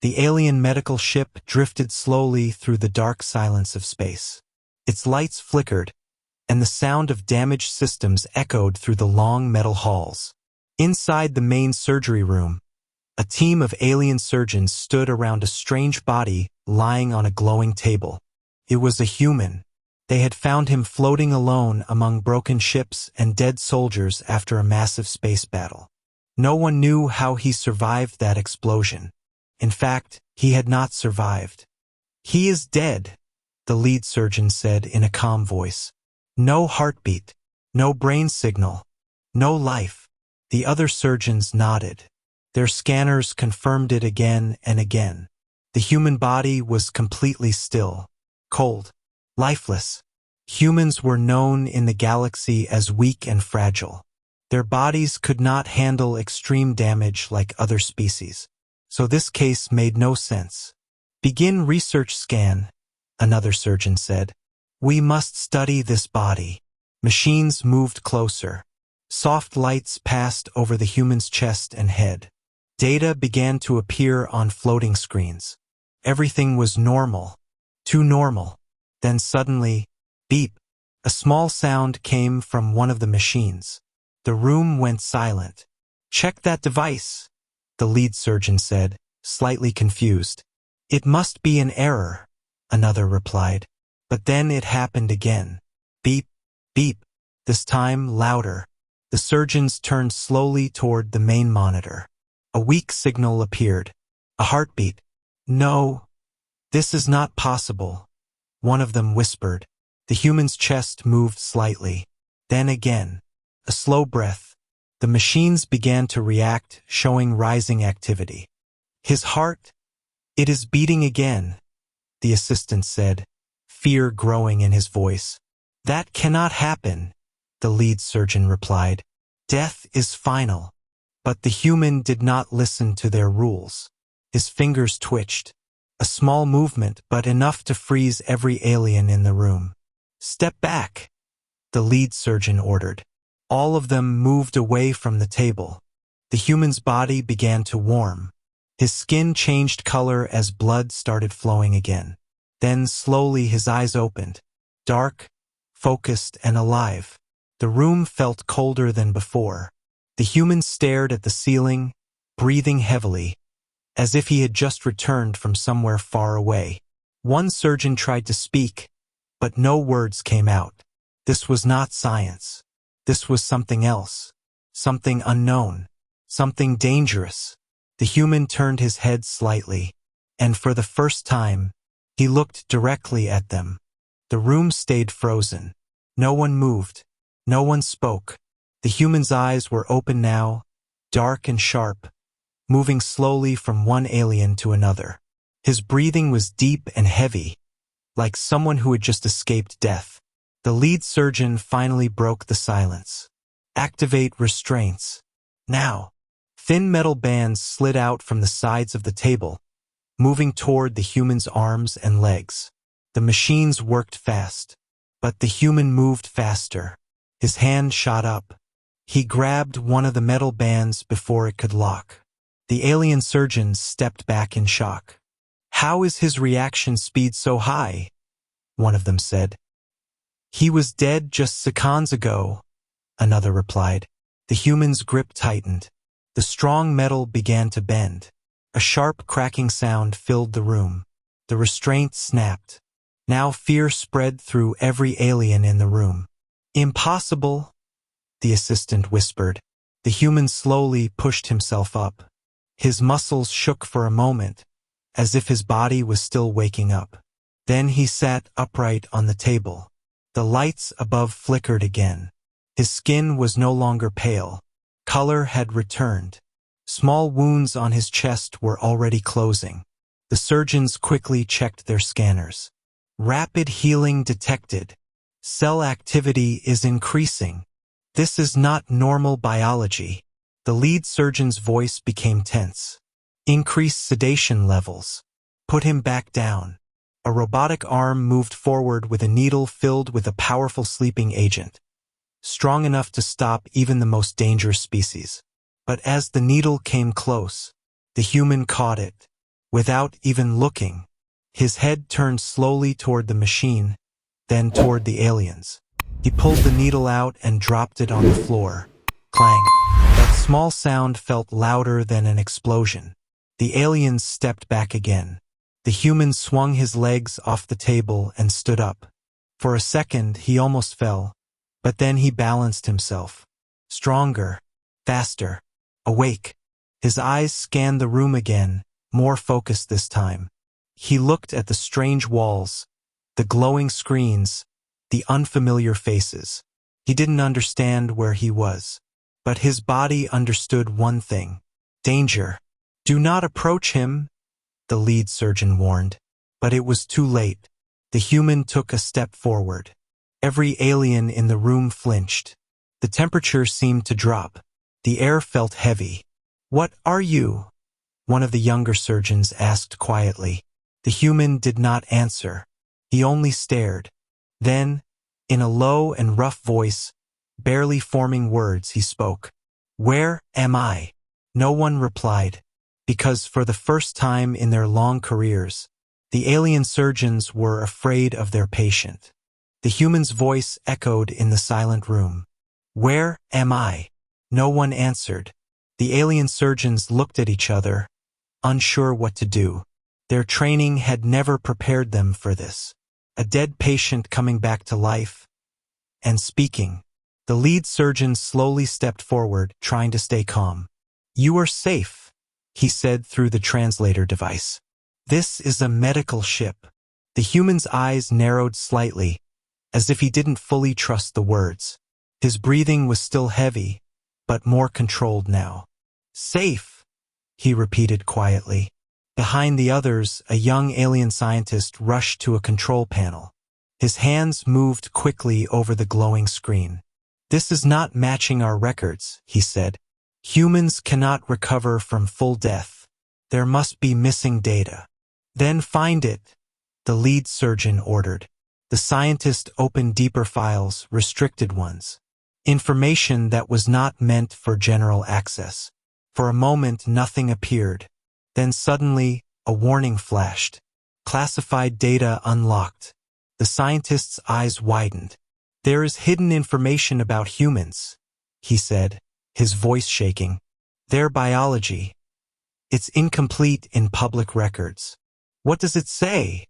The alien medical ship drifted slowly through the dark silence of space. Its lights flickered, and the sound of damaged systems echoed through the long metal halls. Inside the main surgery room, a team of alien surgeons stood around a strange body lying on a glowing table. It was a human. They had found him floating alone among broken ships and dead soldiers after a massive space battle. No one knew how he survived that explosion. In fact, he had not survived. "He is dead," the lead surgeon said in a calm voice. "No heartbeat, no brain signal, no life." The other surgeons nodded. Their scanners confirmed it again and again. The human body was completely still, cold, lifeless. Humans were known in the galaxy as weak and fragile. Their bodies could not handle extreme damage like other species. So this case made no sense. "Begin research scan," another surgeon said. "We must study this body." Machines moved closer. Soft lights passed over the human's chest and head. Data began to appear on floating screens. Everything was normal. Too normal. Then suddenly, beep. A small sound came from one of the machines. The room went silent. "Check that device," the lead surgeon said, slightly confused. "It must be an error," another replied. But then it happened again. Beep, beep, this time louder. The surgeons turned slowly toward the main monitor. A weak signal appeared. A heartbeat. "No, this is not possible," one of them whispered. The human's chest moved slightly. Then again. A slow breath. The machines began to react, showing rising activity. "His heart? It is beating again," the assistant said, fear growing in his voice. "That cannot happen," the lead surgeon replied. "Death is final." But the human did not listen to their rules. His fingers twitched. A small movement, but enough to freeze every alien in the room. "Step back," the lead surgeon ordered. All of them moved away from the table. The human's body began to warm. His skin changed color as blood started flowing again. Then slowly his eyes opened. Dark, focused, and alive. The room felt colder than before. The human stared at the ceiling, breathing heavily, as if he had just returned from somewhere far away. One surgeon tried to speak, but no words came out. This was not science. This was something else. Something unknown. Something dangerous. The human turned his head slightly, and for the first time, he looked directly at them. The room stayed frozen. No one moved. No one spoke. The human's eyes were open now, dark and sharp, moving slowly from one alien to another. His breathing was deep and heavy, like someone who had just escaped death. The lead surgeon finally broke the silence. "Activate restraints. Now." Thin metal bands slid out from the sides of the table, moving toward the human's arms and legs. The machines worked fast, but the human moved faster. His hand shot up. He grabbed one of the metal bands before it could lock. The alien surgeons stepped back in shock. "How is his reaction speed so high?" one of them said. "He was dead just seconds ago," another replied. The human's grip tightened. The strong metal began to bend. A sharp cracking sound filled the room. The restraint snapped. Now fear spread through every alien in the room. "Impossible," the assistant whispered. The human slowly pushed himself up. His muscles shook for a moment, as if his body was still waking up. Then he sat upright on the table. The lights above flickered again. His skin was no longer pale. Color had returned. Small wounds on his chest were already closing. The surgeons quickly checked their scanners. "Rapid healing detected. Cell activity is increasing. This is not normal biology." The lead surgeon's voice became tense. "Increase sedation levels. Put him back down." A robotic arm moved forward with a needle filled with a powerful sleeping agent, strong enough to stop even the most dangerous species. But as the needle came close, the human caught it. Without even looking, his head turned slowly toward the machine, then toward the aliens. He pulled the needle out and dropped it on the floor. Clang. That small sound felt louder than an explosion. The aliens stepped back again. The human swung his legs off the table and stood up. For a second, he almost fell, but then he balanced himself. Stronger, faster, awake. His eyes scanned the room again, more focused this time. He looked at the strange walls, the glowing screens, the unfamiliar faces. He didn't understand where he was, but his body understood one thing. Danger. Do not approach him, the lead surgeon warned. But it was too late. The human took a step forward. Every alien in the room flinched. The temperature seemed to drop. The air felt heavy. "What are you?" one of the younger surgeons asked quietly. The human did not answer. He only stared. Then, in a low and rough voice, barely forming words, he spoke. "Where am I?" No one replied, because for the first time in their long careers, the alien surgeons were afraid of their patient. The human's voice echoed in the silent room. "Where am I?" No one answered. The alien surgeons looked at each other, unsure what to do. Their training had never prepared them for this. A dead patient coming back to life and speaking. The lead surgeon slowly stepped forward, trying to stay calm. "You are safe," he said through the translator device. "This is a medical ship." The human's eyes narrowed slightly, as if he didn't fully trust the words. His breathing was still heavy, but more controlled now. "Safe," he repeated quietly. Behind the others, a young alien scientist rushed to a control panel. His hands moved quickly over the glowing screen. "This is not matching our records," he said. "Humans cannot recover from full death. There must be missing data." "Then find it," the lead surgeon ordered. The scientist opened deeper files, restricted ones. Information that was not meant for general access. For a moment, nothing appeared. Then suddenly, a warning flashed. "Classified data unlocked." The scientist's eyes widened. "There is hidden information about humans," he said, his voice shaking. "Their biology. It's incomplete in public records." "What does it say?"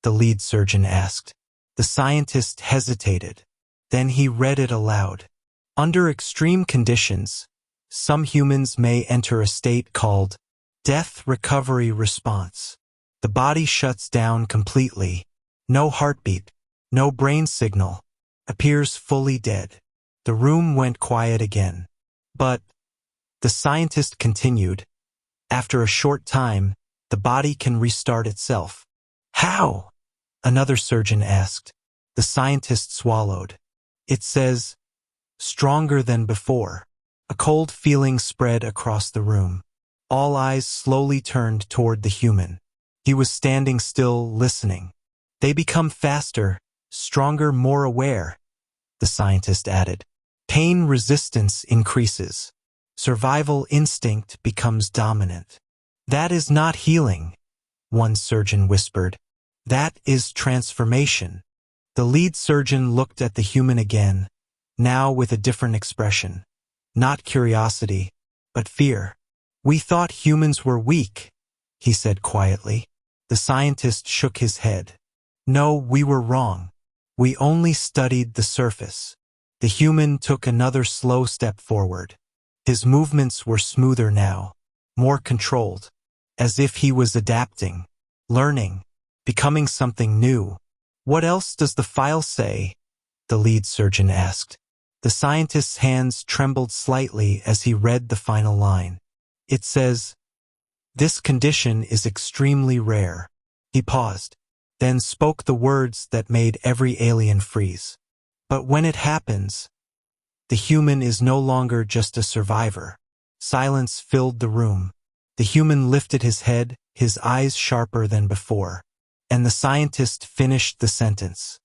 the lead surgeon asked. The scientist hesitated. Then he read it aloud. "Under extreme conditions, some humans may enter a state called death recovery response. The body shuts down completely. No heartbeat, no brain signal, appears fully dead." The room went quiet again. "But," the scientist continued, "after a short time, the body can restart itself." "How?" another surgeon asked. The scientist swallowed. "It says, stronger than before." A cold feeling spread across the room. All eyes slowly turned toward the human. He was standing still, listening. "They become faster, stronger, more aware," the scientist added. "Pain resistance increases. Survival instinct becomes dominant." "That is not healing," one surgeon whispered. "That is transformation." The lead surgeon looked at the human again, now with a different expression. Not curiosity, but fear. "We thought humans were weak," he said quietly. The scientist shook his head. "No, we were wrong. We only studied the surface." The human took another slow step forward. His movements were smoother now, more controlled, as if he was adapting, learning, becoming something new. "What else does the file say?" the lead surgeon asked. The scientist's hands trembled slightly as he read the final line. "It says, this condition is extremely rare." He paused, then spoke the words that made every alien freeze. "But when it happens, the human is no longer just a survivor." Silence filled the room. The human lifted his head, his eyes sharper than before, and the scientist finished the sentence.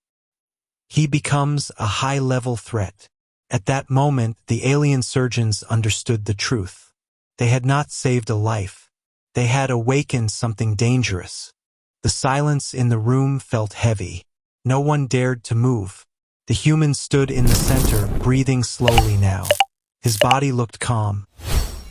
"He becomes a high-level threat." At that moment, the alien surgeons understood the truth. They had not saved a life. They had awakened something dangerous. The silence in the room felt heavy. No one dared to move. The human stood in the center, breathing slowly now. His body looked calm,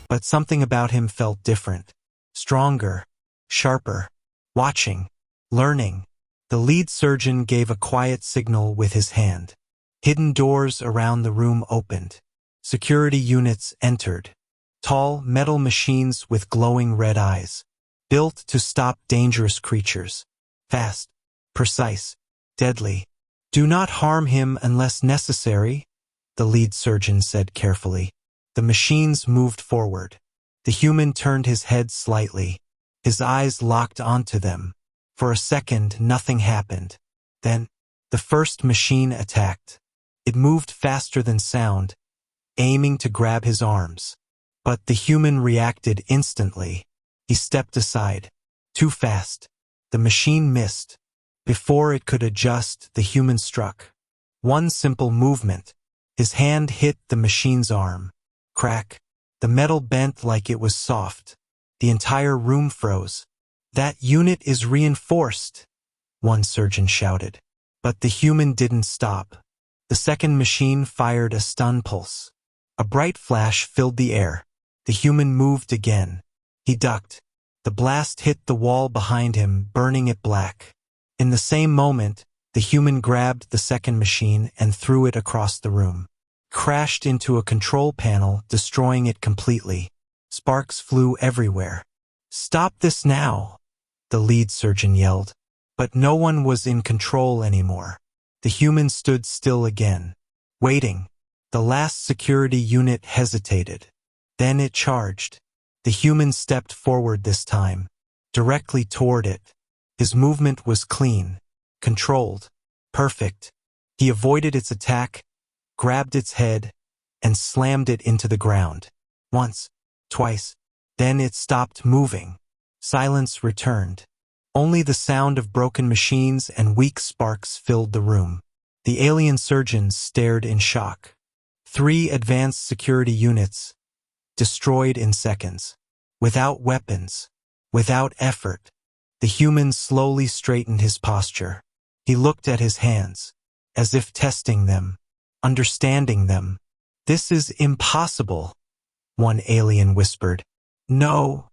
but something about him felt different. Stronger, sharper, watching, learning. The lead surgeon gave a quiet signal with his hand. Hidden doors around the room opened. Security units entered. Tall, metal machines with glowing red eyes, built to stop dangerous creatures. Fast, precise, deadly. "Do not harm him unless necessary," the lead surgeon said carefully. The machines moved forward. The human turned his head slightly. His eyes locked onto them. For a second, nothing happened. Then, the first machine attacked. It moved faster than sound, aiming to grab his arms. But the human reacted instantly. He stepped aside. Too fast. The machine missed. Before it could adjust, the human struck. One simple movement. His hand hit the machine's arm. Crack. The metal bent like it was soft. The entire room froze. "That unit is reinforced," one surgeon shouted. But the human didn't stop. The second machine fired a stun pulse. A bright flash filled the air. The human moved again. He ducked. The blast hit the wall behind him, burning it black. In the same moment, the human grabbed the second machine and threw it across the room. Crashed into a control panel, destroying it completely. Sparks flew everywhere. "Stop this now," the lead surgeon yelled. But no one was in control anymore. The human stood still again, waiting. The last security unit hesitated. Then it charged. The human stepped forward this time, directly toward it. His movement was clean, controlled, perfect. He avoided its attack, grabbed its head, and slammed it into the ground. Once, twice. Then it stopped moving. Silence returned. Only the sound of broken machines and weak sparks filled the room. The alien surgeons stared in shock. 3 advanced security units, destroyed in seconds. Without weapons, without effort. The human slowly straightened his posture. He looked at his hands, as if testing them, understanding them. "This is impossible," one alien whispered. "No,"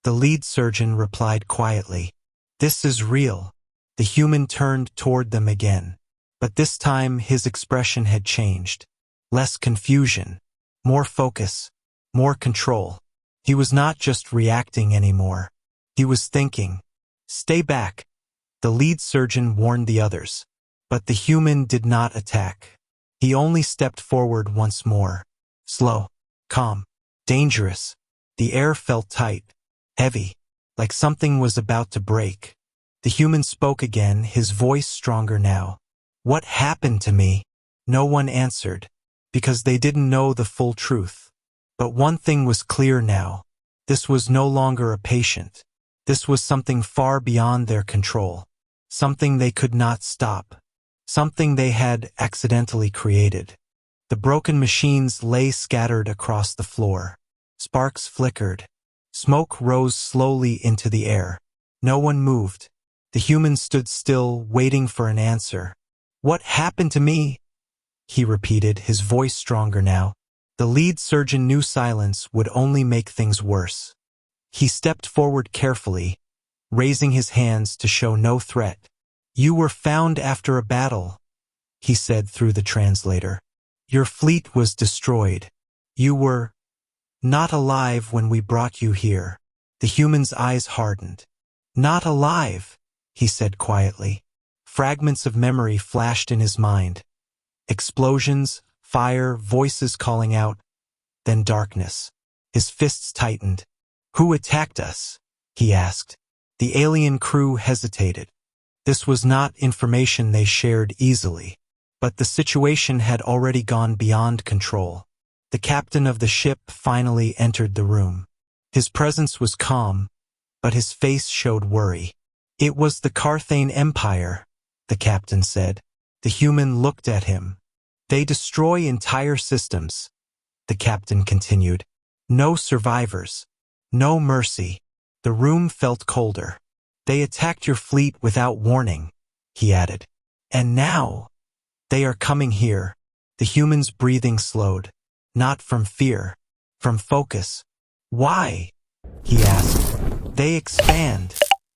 the lead surgeon replied quietly. "This is real." The human turned toward them again. But this time his expression had changed. Less confusion, more focus, more control. He was not just reacting anymore. He was thinking. "Stay back," the lead surgeon warned the others. But the human did not attack. He only stepped forward once more. Slow, calm, dangerous. The air felt tight, heavy, like something was about to break. The human spoke again, his voice stronger now. "What happened to me?" No one answered, because they didn't know the full truth. But one thing was clear now. This was no longer a patient. This was something far beyond their control. Something they could not stop. Something they had accidentally created. The broken machines lay scattered across the floor. Sparks flickered. Smoke rose slowly into the air. No one moved. The human stood still, waiting for an answer. "What happened to me?" he repeated, his voice stronger now. The lead surgeon knew silence would only make things worse. He stepped forward carefully, raising his hands to show no threat. "You were found after a battle," he said through the translator. "Your fleet was destroyed. You were not alive when we brought you here." The human's eyes hardened. "Not alive," he said quietly. Fragments of memory flashed in his mind. Explosions, fire, voices calling out, then darkness. His fists tightened. "Who attacked us?" he asked. The alien crew hesitated. This was not information they shared easily. But the situation had already gone beyond control. The captain of the ship finally entered the room. His presence was calm, but his face showed worry. "It was the Carthane Empire," the captain said. The human looked at him. "They destroy entire systems," the captain continued. "No survivors. No mercy. The room felt colder. They attacked your fleet without warning, he added. And now, they are coming here. The human's breathing slowed. Not from fear, from focus. Why? He asked. They expand,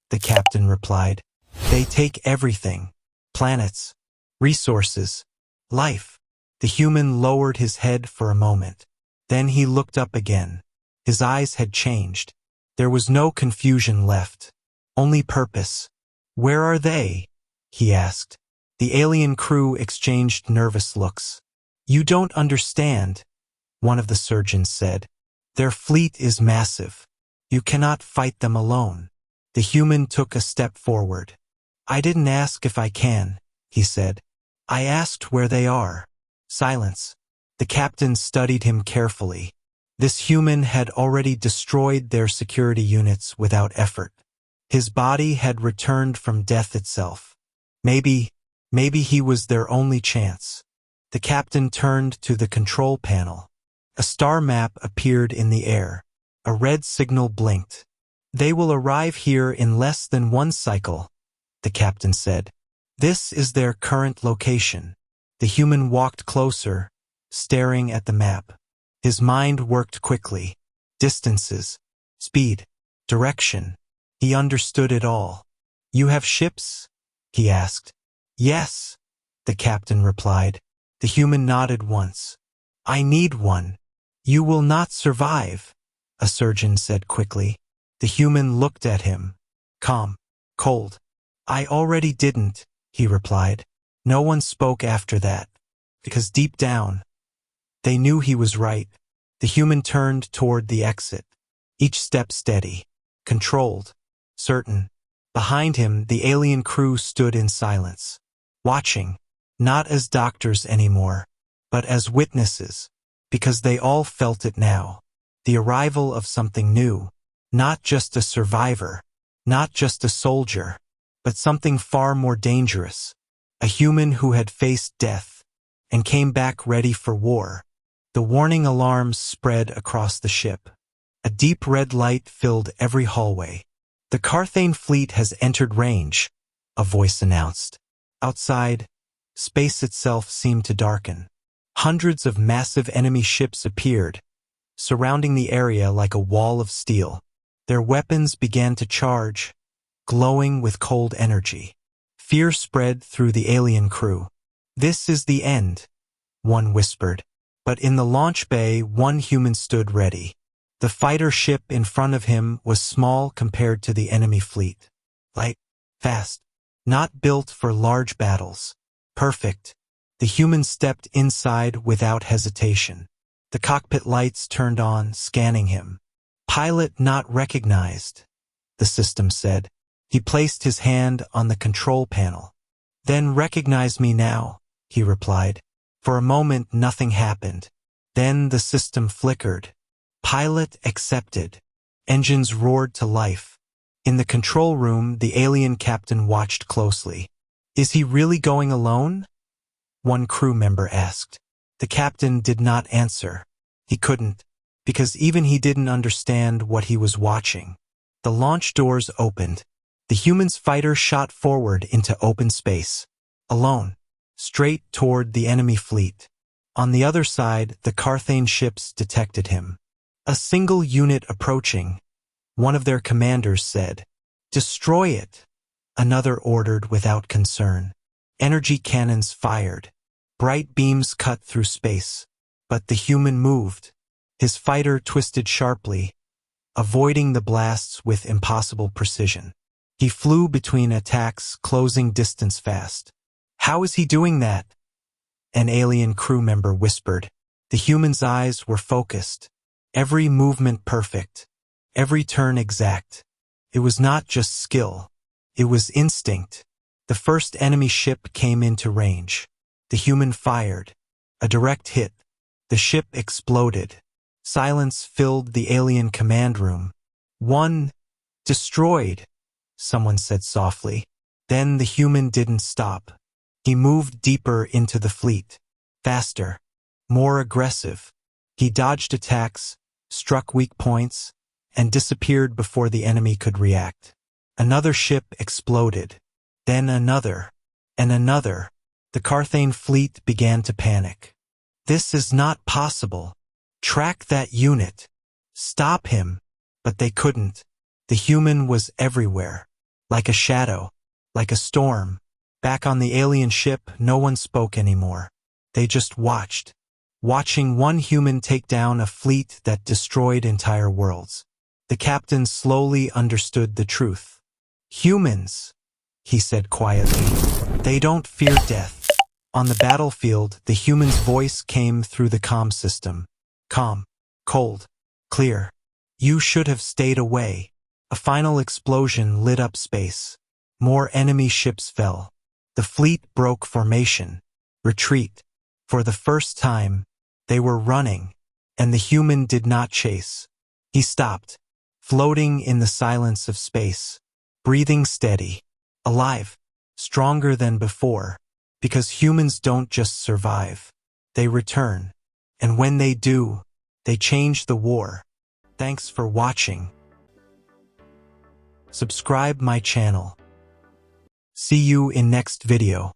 the captain replied. They take everything. Planets, resources, life. The human lowered his head for a moment. Then he looked up again. His eyes had changed. There was no confusion left. Only purpose. Where are they? He asked. The alien crew exchanged nervous looks. You don't understand, one of the surgeons said. Their fleet is massive. You cannot fight them alone. The human took a step forward. I didn't ask if I can, he said. I asked where they are. Silence. The captain studied him carefully. This human had already destroyed their security units without effort. His body had returned from death itself. Maybe he was their only chance. The captain turned to the control panel. A star map appeared in the air. A red signal blinked. They will arrive here in less than one cycle, the captain said. This is their current location. The human walked closer, staring at the map. His mind worked quickly. Distances, speed, direction. He understood it all. You have ships? He asked. Yes, the captain replied. The human nodded once. I need one. You will not survive, a surgeon said quickly. The human looked at him. Calm, cold. I already didn't, he replied. No one spoke after that, because deep down, they knew he was right. The human turned toward the exit, each step steady, controlled, certain. Behind him, the alien crew stood in silence, watching, not as doctors anymore, but as witnesses, because they all felt it now. The arrival of something new, not just a survivor, not just a soldier, but something far more dangerous, a human who had faced death and came back ready for war. The warning alarms spread across the ship. A deep red light filled every hallway. The Carthane fleet has entered range, a voice announced. Outside, space itself seemed to darken. Hundreds of massive enemy ships appeared, surrounding the area like a wall of steel. Their weapons began to charge, glowing with cold energy. Fear spread through the alien crew. This is the end, one whispered. But in the launch bay, one human stood ready. The fighter ship in front of him was small compared to the enemy fleet. Light, fast, not built for large battles. Perfect. The human stepped inside without hesitation. The cockpit lights turned on, scanning him. Pilot not recognized, the system said. He placed his hand on the control panel. Then recognize me now, he replied. For a moment, nothing happened. Then the system flickered. Pilot accepted. Engines roared to life. In the control room, the alien captain watched closely. Is he really going alone? One crew member asked. The captain did not answer. He couldn't, because even he didn't understand what he was watching. The launch doors opened. The human's fighter shot forward into open space. Alone. Straight toward the enemy fleet. On the other side, the Carthane ships detected him. A single unit approaching, one of their commanders said. Destroy it, another ordered without concern. Energy cannons fired. Bright beams cut through space. But the human moved. His fighter twisted sharply, avoiding the blasts with impossible precision. He flew between attacks, closing distance fast. How is he doing that? An alien crew member whispered. The human's eyes were focused. Every movement perfect. Every turn exact. It was not just skill. It was instinct. The first enemy ship came into range. The human fired. A direct hit. The ship exploded. Silence filled the alien command room. One, destroyed, someone said softly. Then the human didn't stop. He moved deeper into the fleet. Faster. More aggressive. He dodged attacks, struck weak points, and disappeared before the enemy could react. Another ship exploded. Then another. And another. The Carthage fleet began to panic. This is not possible. Track that unit. Stop him. But they couldn't. The human was everywhere. Like a shadow. Like a storm. Back on the alien ship, no one spoke anymore. They just watched. Watching one human take down a fleet that destroyed entire worlds. The captain slowly understood the truth. Humans, he said quietly. They don't fear death. On the battlefield, the human's voice came through the comm system. Calm, cold, clear. You should have stayed away. A final explosion lit up space. More enemy ships fell. The fleet broke formation. Retreat. For the first time, they were running, and the human did not chase. He stopped, floating in the silence of space, breathing steady, alive, stronger than before, because humans don't just survive. They return, and when they do, they change the war. Thanks for watching. Subscribe my channel. See you in next video.